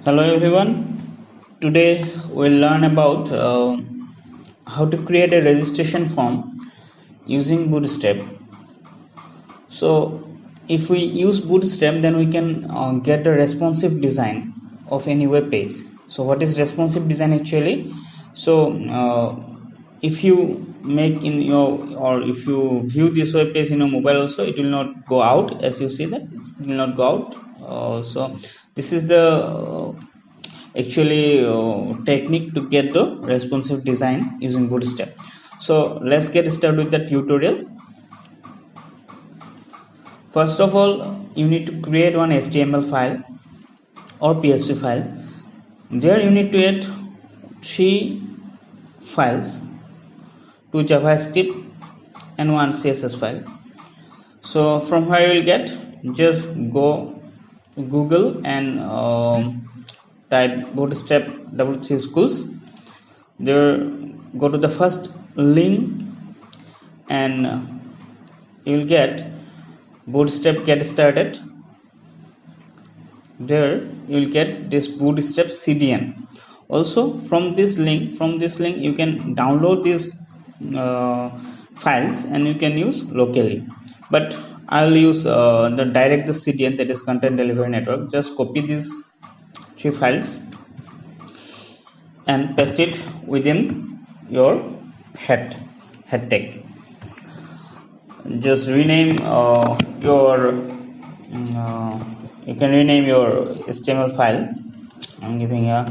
Hello everyone. Today we'll learn about how to create a registration form using Bootstrap. So if we use Bootstrap, then we can get a responsive design of any web page. So what is responsive design actually? So if you make in your, or if you view this web page in your mobile also, it will not go out. As you see that it will not go out. So this is the actually technique to get the responsive design using Bootstrap. So let's get started with the tutorial. First of all, you need to create one HTML file or PHP file. There you need to add 3 files, 2 JavaScript and 1 CSS file. So from where you will get, just go Google and type Bootstrap WC schools. There, go to the first link and you will get Bootstrap get started. There you will get this Bootstrap CDN. Also from this link you can download these files and you can use locally, but I will use the CDN, that is content delivery network. Just copy these 3 files and paste it within your head tag. Just rename you can rename your HTML file. I'm giving a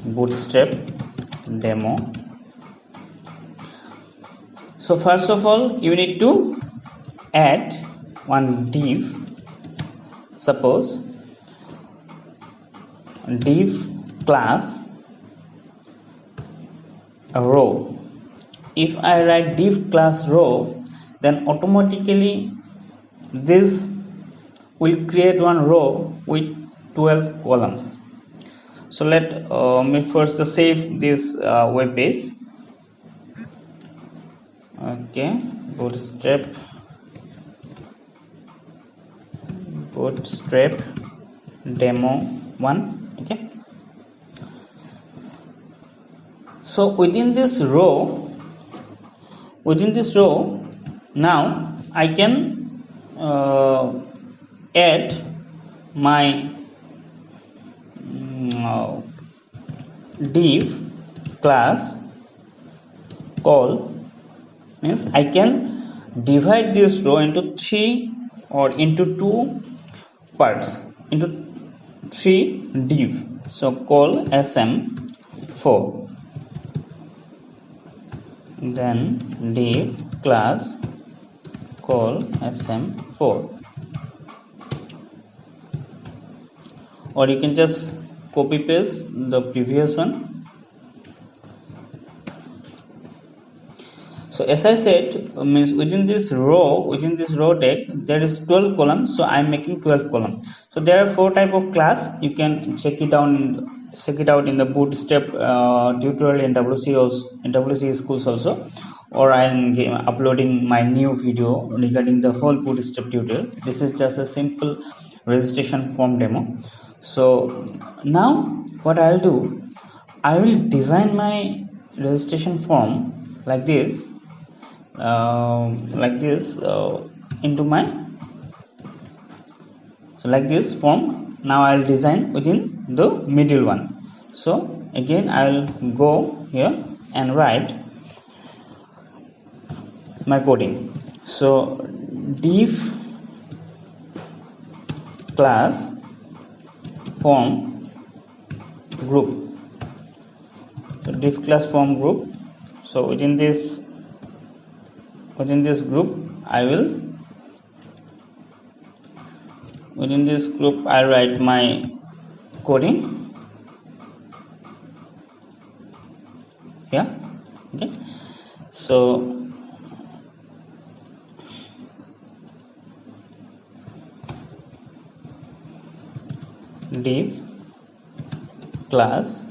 Bootstrap demo. So first of all, you need to add one div. Suppose div class a row. If I write div class row, then automatically this will create one row with 12 columns. So let me first save this web page. Okay, Bootstrap demo 1. Okay, so within this row now I can add my div class call. Means I can divide this row into 3 or into 2 parts, into 3 div. So call sm4, then div class call sm4, or you can just copy paste the previous one. So as I said, means within this row tag there is 12 columns, so I'm making 12 columns. So there are 4 type of class. You can check it out in the Bootstrap tutorial in WC schools also, or I'm uploading my new video regarding the whole Bootstrap tutorial. This is just a simple registration form demo. So now what I'll do, I will design my registration form like this into my, so like this form. Now I'll design within the middle one. So again I'll go here and write my coding. So div class form group. So div class form group. So within this group I write my coding here. Okay, so div class,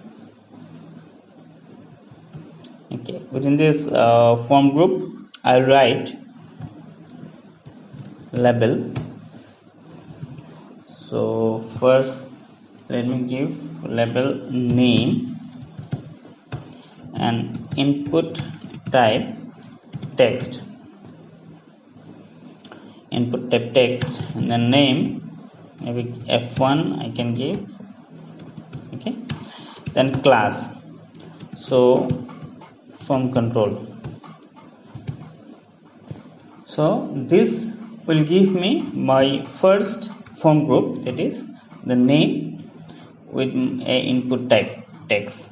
okay, within this form group I'll write label. So first let me give label name and input type text, input type text, and then name maybe f1 I can give. Okay, then class, so form control. So this will give me my first form group, that is the name with a input type text.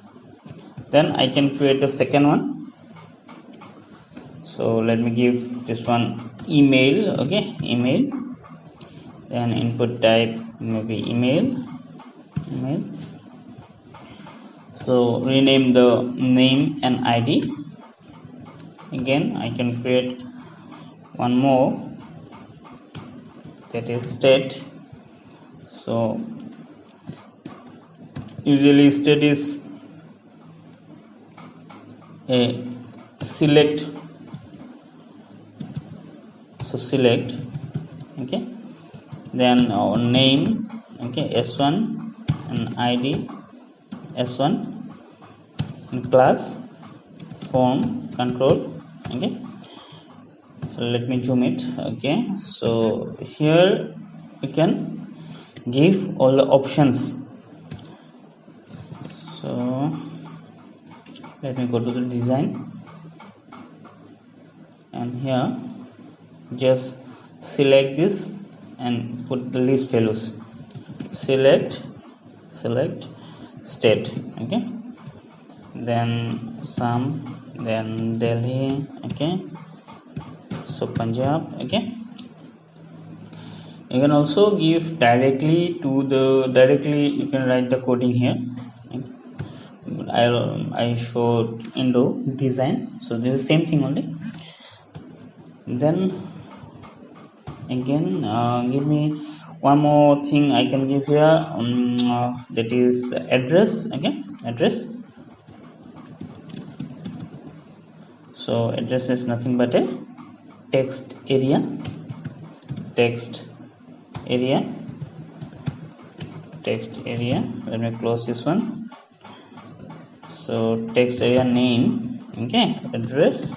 Then I can create the second one. So let me give this one email. Okay, email, then input type maybe email. So rename the name and ID. Again I can create one more, that is state. So usually state is a select, so select. Okay, then our name, okay, s1, and ID s1, and class form control. Okay, so let me zoom it. Okay, so here you can give all the options. So let me go to the design, and here just select this and put the list values. Select state. Okay, then some, then Delhi. Okay, so Punjab. Okay, you can also give directly to the you can write the coding here. I showed Indo design, so this is same thing only. Then again give me one more thing I can give here, that is address. Okay, address. So address is nothing but a text area, let me close this one. So text area name, okay, address,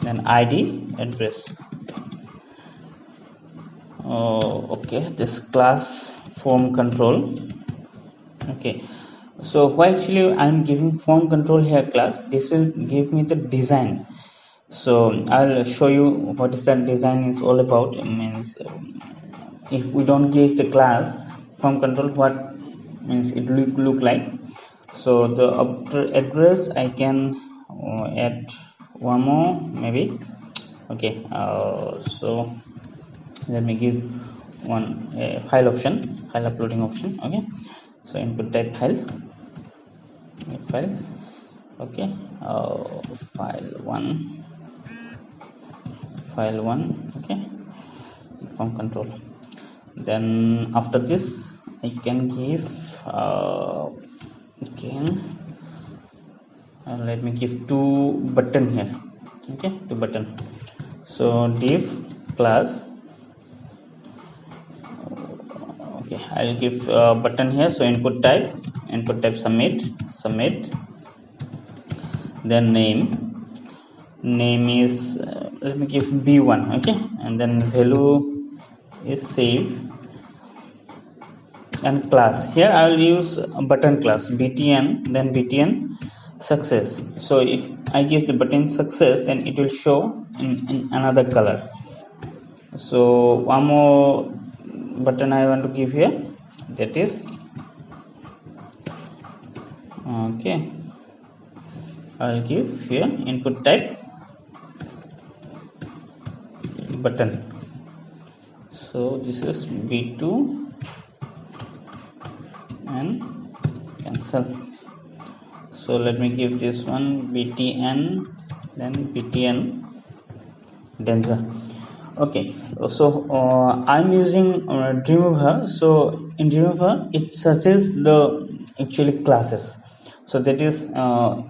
then ID address. Okay, this class form control. Okay, so why actually I'm giving form control here class, this will give me the design. So I'll show you what is that design is all about. It means if we don't give the class form control, what means it look like. So the address I can add one more maybe. Okay, so let me give one file option, file uploading option. Okay, so input type file. Okay, file one. Okay, form control. Then after this I can give again let me give two button here. Okay, two button. So div class. Okay, I'll give button here. So input type submit. Then name is let me give b1. Okay, and then value is save, and class here I will use a button class btn, then btn success. So if I give the button success, then it will show in another color. So one more button I want to give here, that is okay, I'll give here input type button. So this is b2 and cancel. So let me give this one btn, then btn denser. Okay, so I'm using Dreamweaver. So in Dreamweaver it searches the actually classes, so that is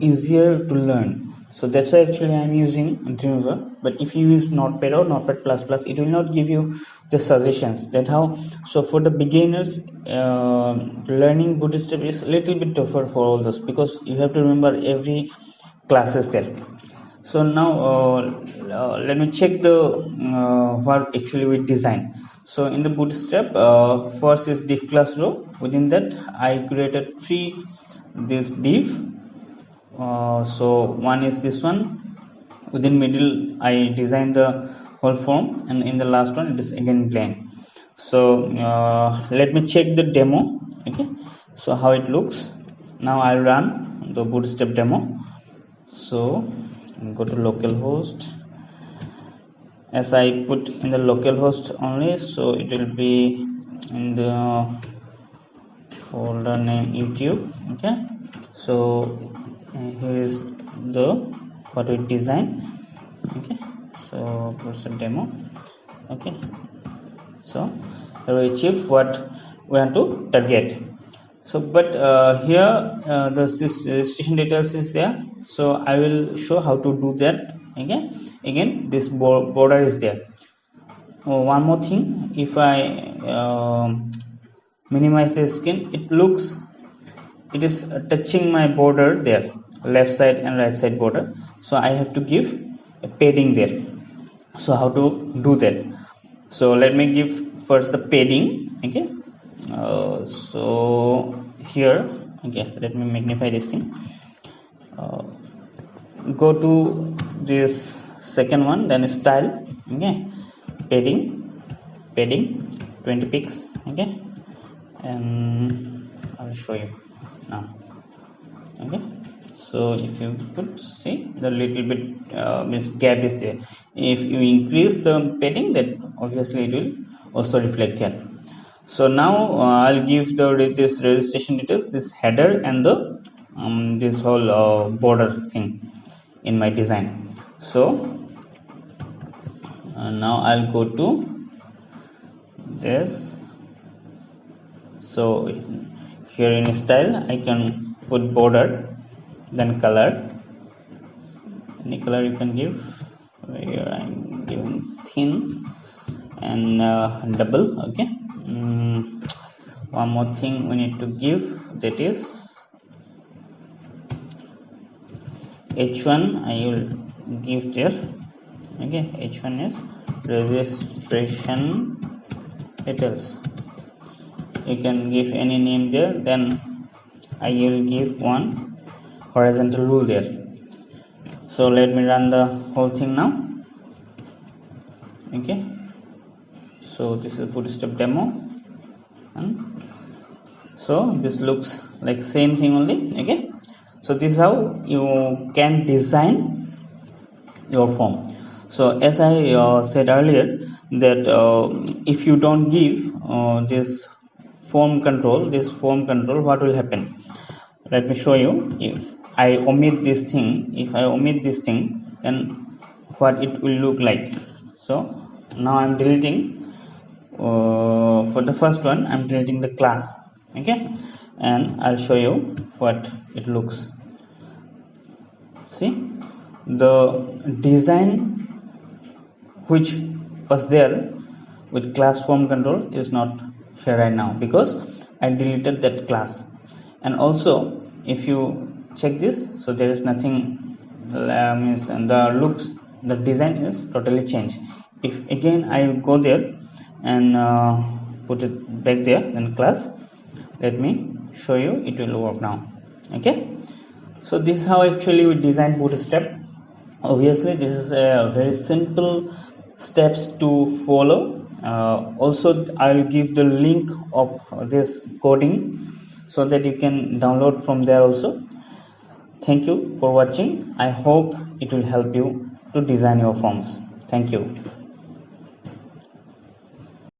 easier to learn. So that's why actually I'm using Dreamweaver. But if you use Notepad or Notepad++, it will not give you the suggestions that how. So for the beginners, learning Bootstrap is a little bit tougher for all those, because you have to remember every classes there. So now let me check the what actually we design. So in the Bootstrap, first is div class row. Within that I created 3 this div. So one is this one. Within middle I designed the whole form, and in the last one it is again plain. So let me check the demo. Okay, so how it looks. Now I'll run the Bootstrap demo. So go to localhost. As I put in the localhost only, so it will be in the folder name YouTube. Okay, so here is the what we design. Okay, so what's the demo. Okay, so we achieve what we want to target. So but here the registration details is there, so I will show how to do that. Again this border is there. One more thing, if I minimize the screen, it is touching my border there, left side and right side border, so I have to give a padding there. So how to do that? So let me give first the padding. Okay, so here, okay, let me magnify this thing. Go to this second one, then style. Okay, padding 20 pixels. Okay, and I'll show you now. Okay, so if you put, see the little bit gap is there. If you increase the padding, that obviously it will also reflect here. So now I'll give this registration details, this header and the this whole border thing in my design. So now I'll go to this. So here in style I can put border, then color, any color you can give. Here I'm giving thin and double. Okay, one more thing we need to give, that is h1 I will give there. Okay, h1 is registration details. You can give any name there, then I will give one horizontal rule there. So let me run the whole thing now. Okay, so this is Bootstrap demo, and so this looks like same thing only. Okay, so this is how you can design your form. So as I said earlier, that if you don't give this form control, what will happen? Let me show you. If I omit this thing, then what it will look like. So now I'm deleting for the first one, I'm deleting the class. Okay, and I'll show you what it looks. See, the design which was there with class form control is not here right now, because I deleted that class. And also if you check this, so there is nothing, means the design is totally changed. If again I go there and put it back there, then class, let me show you, it will work now. Okay, so this is how actually we design Bootstrap. Obviously this is a very simple steps to follow. Also I will give the link of this coding so that you can download from there also. Thank you for watching. I hope it will help you to design your forms. Thank you.